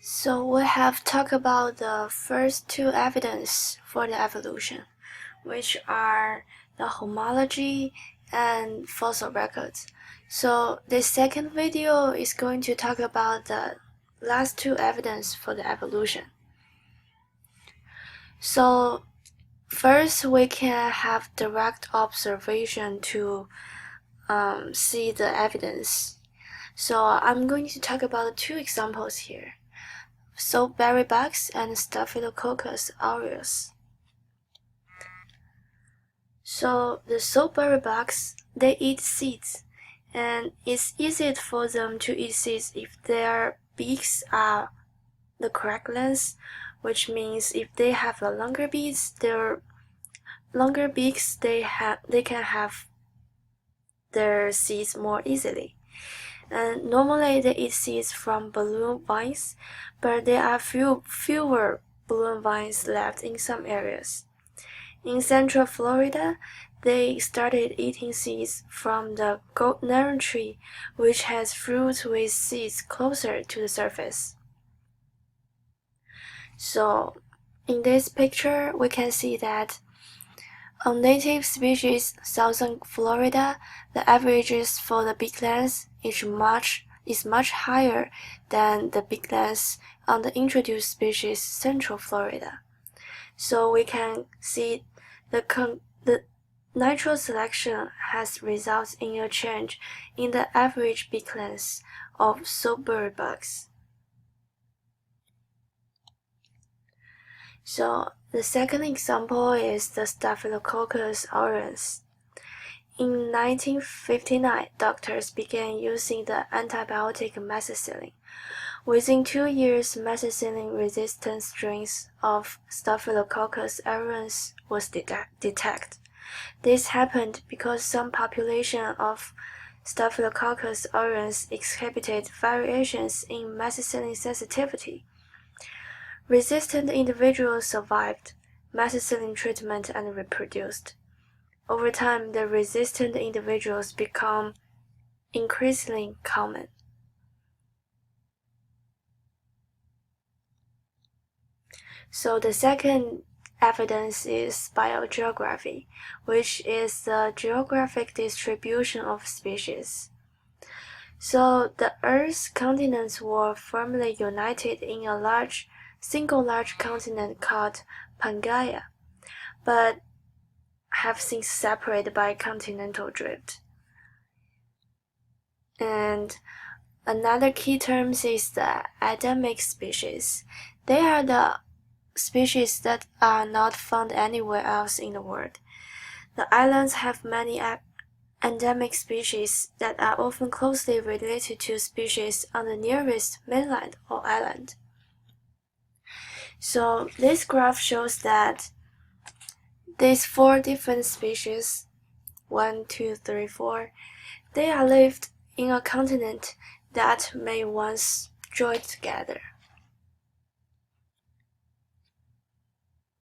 So we have talked about the first two evidence for the evolution, which are the homology and fossil records. So this second video is going to talk about the last two evidence for the evolution. So first we can have direct observation to see the evidence. So I'm going to talk about two examples here. Soapberry bugs and Staphylococcus aureus. So the soapberry bugs, they eat seeds, and it's easy for them to eat seeds if their beaks are the correct length, which means if they have a longer beaks, their longer beaks they can have their seeds more easily. And normally they eat seeds from balloon vines, but there are fewer balloon vines left in some areas. In central Florida, they started eating seeds from the gold narrow tree, which has fruit with seeds closer to the surface. So, in this picture, we can see that on native species southern Florida, the averages for the beak length is much higher than the beak length on the introduced species central Florida. So we can see the natural selection has resulted in a change in the average beak length of soapberry bugs. So the second example is the Staphylococcus aureus. In 1959, doctors began using the antibiotic methicillin. Within 2 years, methicillin-resistant strains of Staphylococcus aureus was detected. This happened because some population of Staphylococcus aureus exhibited variations in methicillin sensitivity. Resistant individuals survived methicillin treatment and reproduced. Over time, the resistant individuals become increasingly common. So the second evidence is biogeography, which is the geographic distribution of species. So the Earth's continents were formerly united in a single large continent called Pangaea, but have since separated by continental drift. And another key term is the endemic species. They are the species that are not found anywhere else in the world. The islands have many endemic species that are often closely related to species on the nearest mainland or island. So this graph shows that these 4 different species, 1, 2, 3, 4, they are lived in a continent that may once joined together.